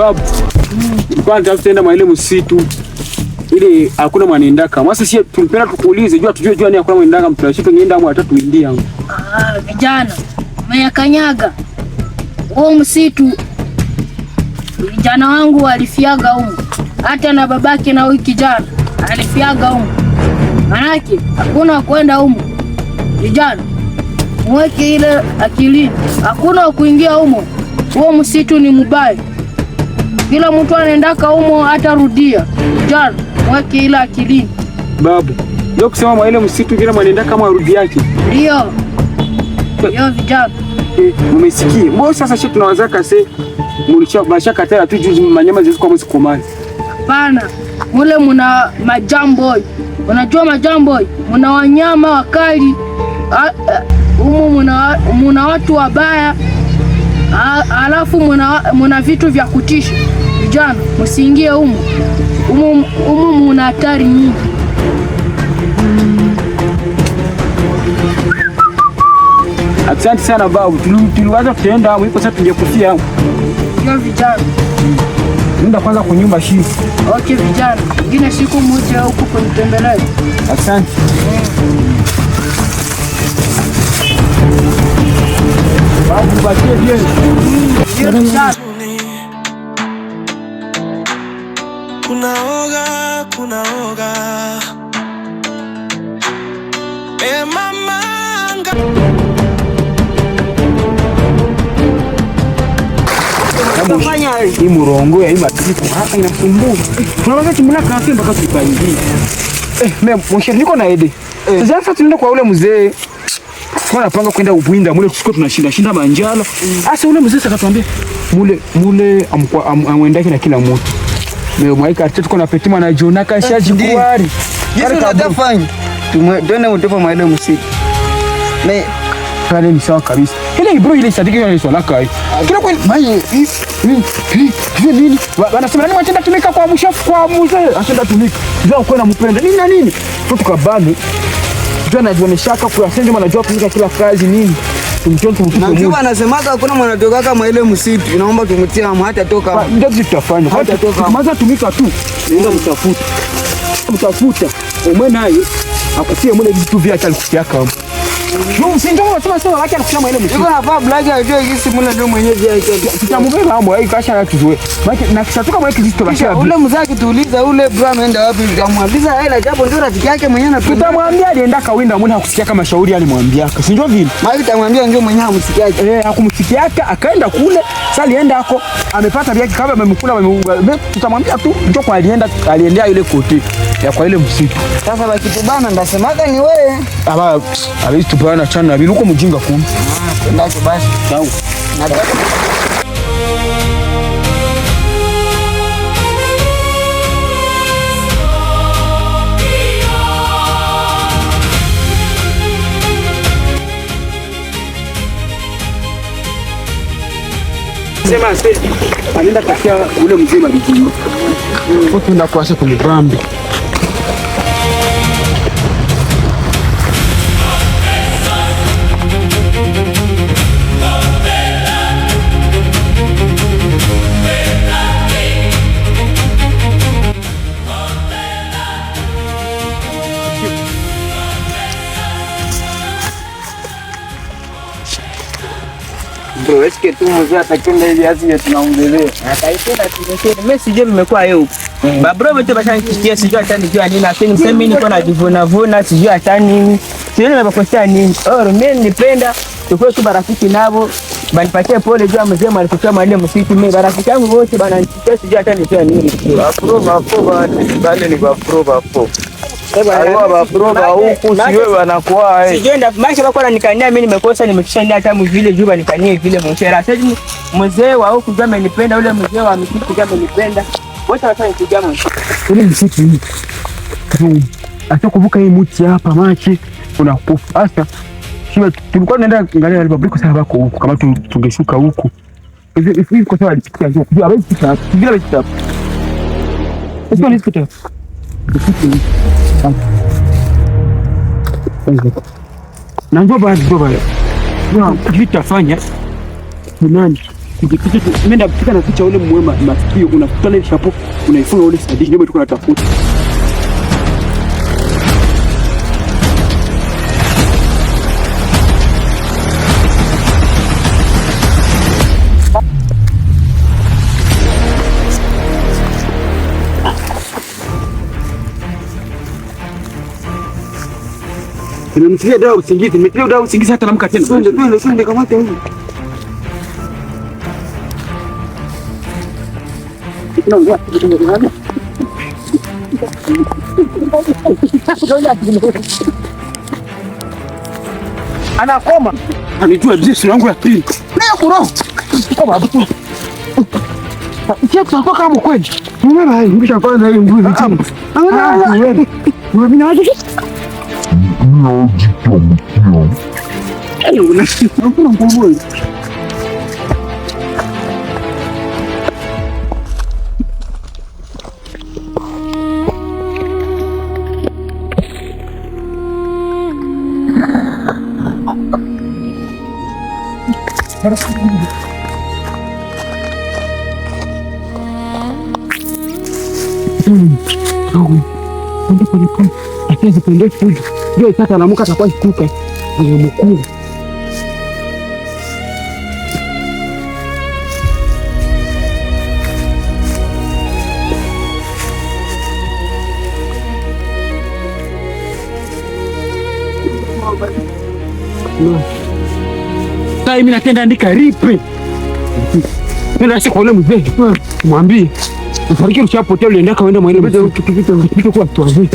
Babu. Kwa tutaenda mwa ile msitu. Ile hakuna mwanendaka. Sasa sisi tumpenda tukuulize tujue ni hakuna mwanendaka mtashika ngeenda mwa tatu india. Vijana. Mmeyakanyaga. Huo msitu. Vijana wangu walifiaga huko. Hata na babake na huyu kijana alifiaga huko. Manake hakuna kwenda huko. Vijana. Mweke ile akilini. Hakuna kuingia huko. Huo msitu ni mbaya. Kila mtu anaendaka humo atarudia. Vijana, mweke ile akilini. Babu, ndio kusema mwa ile msitu kila mwanendaka kama arudi yake. Ndio. Ndio vijana. Mmesikia? Mbona sasa sisi tunawaza kase mlishaka tena tu juzi manyama zilikuwa msikomani. Hapana. Mule muna majamboy. Unajua majamboy? Muna wanyama wakali. Humo muna watu wabaya. Alafu muna vitu vya kutisha. Vijana, msiingie humo. Humo muna hatari nyingi. Asante sana babu. Tuliwaza tutaenda hapo, ipo sasa tungekufia hapo. Ndio vijana. Nenda kwanza kunyumba shii. Okay vijana. Ngine siku moja huko kunitembelea. Asante. Babu batie bien. Kunaoga. Mama. Hii murongo ya hii matatizo hapa inasumbua. Kuna wakati mnaka hapo mpaka tupangie. Mwisho niko na Ede. Sasa tunaenda kwa ule mzee. Tunapanga kwenda Ubwinda mule kusiko tunashinda manjala. Sasa ule mzee akatuambia mule amwendake na kila mtu. Leo mwaika tuko na Petima na Jonaka shaji kuari. Yesu natafanya. Tuende utofa maile msitu. Pale ni sawa kabisa. Ile bro ile sadiki ile swala kai. Kila kwa mai nini? Wanasema nani mwatenda tumika kwa mshafu kwa mzee. Asenda tumika. Ndio uko na mpenda. Nini na nini? Tukabani. Anajionyeshaka kwa sasa ndio anajua kufanya kila kazi nini. Najua anasemaga hakuna mwanatoka kama ile msitu. Naomba tumtie hamu hata toka hapo. Ndio tutafanya. Hata toka. Kwanza tumika tu. Ndio mtafuta. Wewe naye akutie mule vitu vyake alikutia kama. Ndio unasema wake anakusema ile msitu. Yuko hapa black ajue hiki mule ndio mwenyewe yake. Tutamubeba hapo hii kasha na tuzoe. Na kisatoka mwa Kristo bashia. Ule mzaki tuuliza ule bro ameenda wapi? Tutamwambia hela japo ndio rafiki yake mwenyewe na tutamwambia alienda kawinda mbona hakusikia kama shauri alimwambia. Si ndio vile? Mimi tutamwambia ndio mwenyewe hamsikia. Hakumsikia akaenda kule. Sasa alienda hako amepata vyake kama amemkula tutamwambia tu ndio kwa aliendea ile koti ya kwa ile msitu. Sasa bakitubana ndasemaga ni wewe. Hawezi tubana chana na biluko mjinga kumi. Ndio basi. Sawa. Sema sasa anaenda kasia ule mzima bijini. Wote ndio kuasha kumibambi. Bro, eske tu mzee atakenda hivi asije tunaongelea. Ataipenda tunasema mimi sije nimekuwa yeye. Babro wote bashanisikia sijui hata nijua nini lakini mseme niko na jivuna sijui hata nini. Sijui nimekosea nini. Mimi nipenda tukue tu marafiki nabo. Banipatie pole juu mzee alikuwa mwalimu msitu mimi marafiki yangu wote bananichukia sijui hata nijua nini. Bapo bale ni bapo. Aiwa baproba huku siwe wanakuwa Sijenda maisha wako ananikania mimi nimekosa nimekisha hata mvile juba nikanie vile mshera. Sasa mzee wa huku kama nipenda ule mzee wa msitu kama nipenda. Wote wataka nikujama. Ule msitu hii. Hata kuvuka hii mti hapa machi kuna kufu. Sasa sio tulikuwa tunaenda angalia alipobliko sana bako huku kama tungeshuka huku. Hivi kwa sababu alipita huko. Kujua basi kita. Kujua basi kita. Sasa ni kita. Na njoo bado. Ndio vitafanya. Nani? Nenda kupika na picha ule mwema masikio unakutana hivi hapo unaifunga ule sadiki ndio tuko natafuta. Nimemtia dawa usingizi, nimetia dawa usingizi hata namka tena. Twende kamata huyu. Anakoma. Anijua jinsi yangu ya pili. Leo kuro. Koma hapo. Kia tunatoka kama kweli. Mbona hai mbisha kwanza hii mbuzi chini. Wewe mimi naje? Ayo unasikia nguvu. Akiweza kuendea fujo ndio sasa anamuka atakuwa ikuka ndio mkuu. Sasa mimi natenda andika ripe. Nenda siku ule mzee mwambie ufariki ushapotea ulienda kaenda mwa ile kitu kwa tuazi.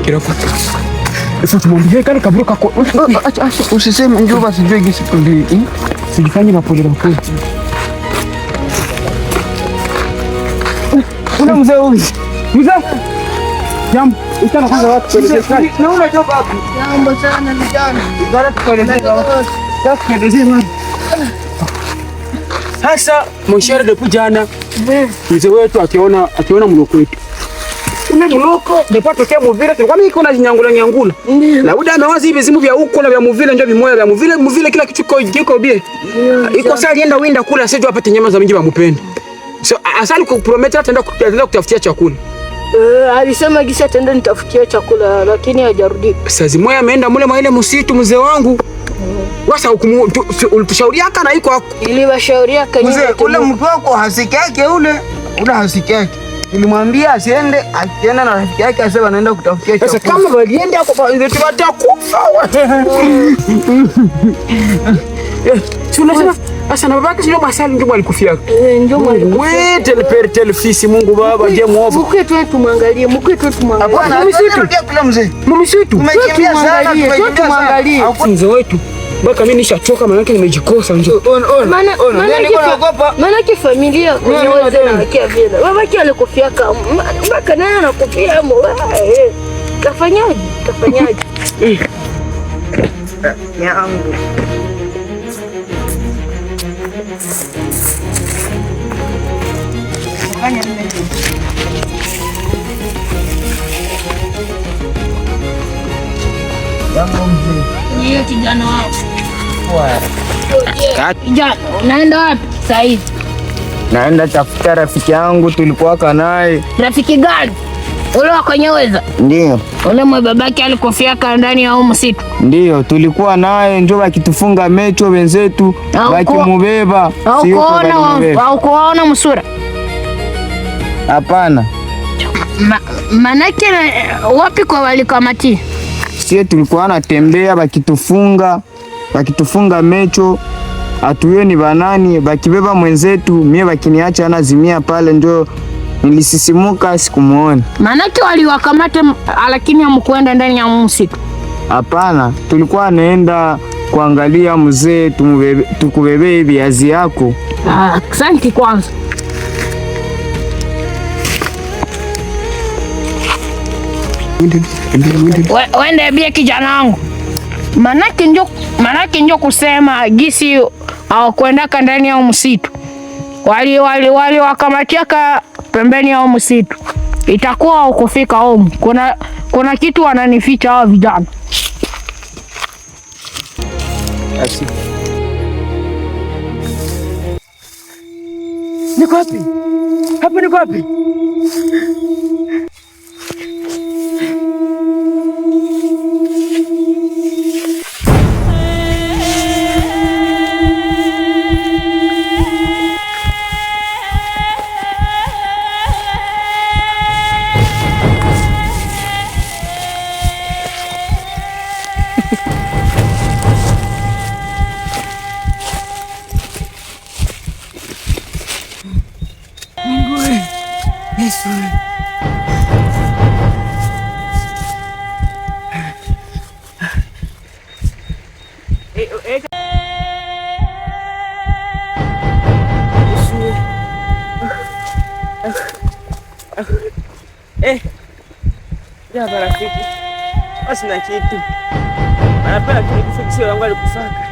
Kiroko. Sasa tumwambie kale kaburu kako. Acha usiseme njoo basi njoo gisi kundi. Sijifanye mapole mapole. Kuna mzee huyu. Mzee. Jambo, utana kwanza watu kuelezea kazi. Na unatoka wapi? Jambo sana vijana. Ngara tukuelezea watu. Sasa kuelezea mimi. Sasa mshahara ndio jana. Mzee wetu akiona mloko wetu. Ule mloko ndipo tokea Muvile tulikuwa mimi kuna nyangula. Lauda amewazi hivi vizimu vya huko na vya Muvile ndio vimoya vya Muvile kila kitu kiko bie. Iko sasa alienda winda kula sio apate nyama za mingi wampende. So asali kuprometa ataenda kutafutia chakula. Alisema gisa ataenda nitafutia chakula lakini hajarudi. Sasa moya ameenda mule mwa ile msitu mzee wangu. Wasa ulitushauri aka na iko hapo. Ili washauri aka mzee ule mtu wako hasiki yake ule hasiki yake. Nilimwambia asiende, akienda na rafiki yake asema anaenda kutafutia chakula. Sasa kama walienda hapo kwa ile watakufa. Tunasema sasa na babake sio masali ndio alikufia. Ndio mwangu. Wewe telefisi Mungu baba je muovu. Mke tu tumwangalie. Hapana, rudia kule mzee. Mumisitu. Tumekimbia sana, tumwangalie. Mzee wetu. Baka mimi nishachoka maana yake nimejikosa njoo. Maana familia kunyoza na kia vile. Babake alikufiaka. Baka naye anakufia hapo. Kafanyaje? Yangu. Ni kijana wao. Kijana, unaenda wapi sasa hivi? Naenda tafuta rafiki yangu tulikuwa naye. Rafiki gani? Ule wako Nyeweza? Ndio. Ule mwe babake alikufiaka ndani ya msitu? Ndio, tulikuwa naye njoo wakitufunga mecho wenzetu wakimubeba. Haukuona msura? Hapana. Manake wapi kwa walikamati? Sie tulikuwa natembea wakitufunga mecho atuye ni banani bakibeba mwenzetu mie bakiniacha anazimia pale ndio nilisisimuka sikumuona. Manake waliwakamata lakini hamkuenda ndani ya msitu? Hapana, tulikuwa naenda kuangalia mzee tukubebe viazi yako. Asante kwanza. Wende bia kijana wangu. Manake ndio kusema gisi hawakuendaka ndani ya msitu. Wali wakamatiaka pembeni ya msitu. Itakuwa ukufika huko. Kuna kitu wananificha hao vijana. Asi. Niko wapi? Hapa niko wapi? Ya marafiki, basi na kitu anapenda kunikufikishia wangu alikufaka.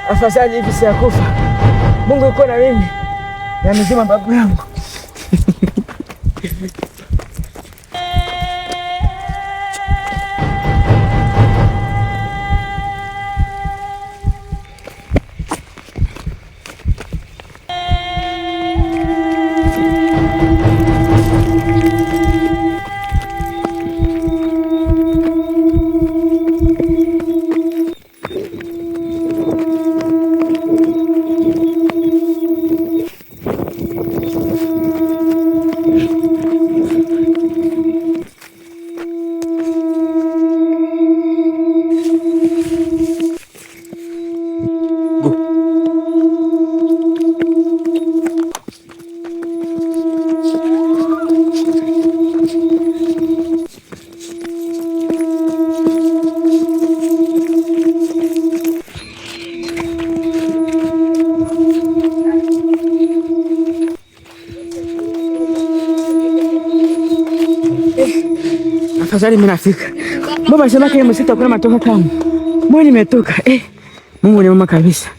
Afadhali hivi siyakufa. Mungu yuko na mimi na mzima babu yangu. Afadhali mimi nafika. Baba sema kile msita kuna matoka tamu. Mbona nimetoka? Mungu ni mwema kabisa.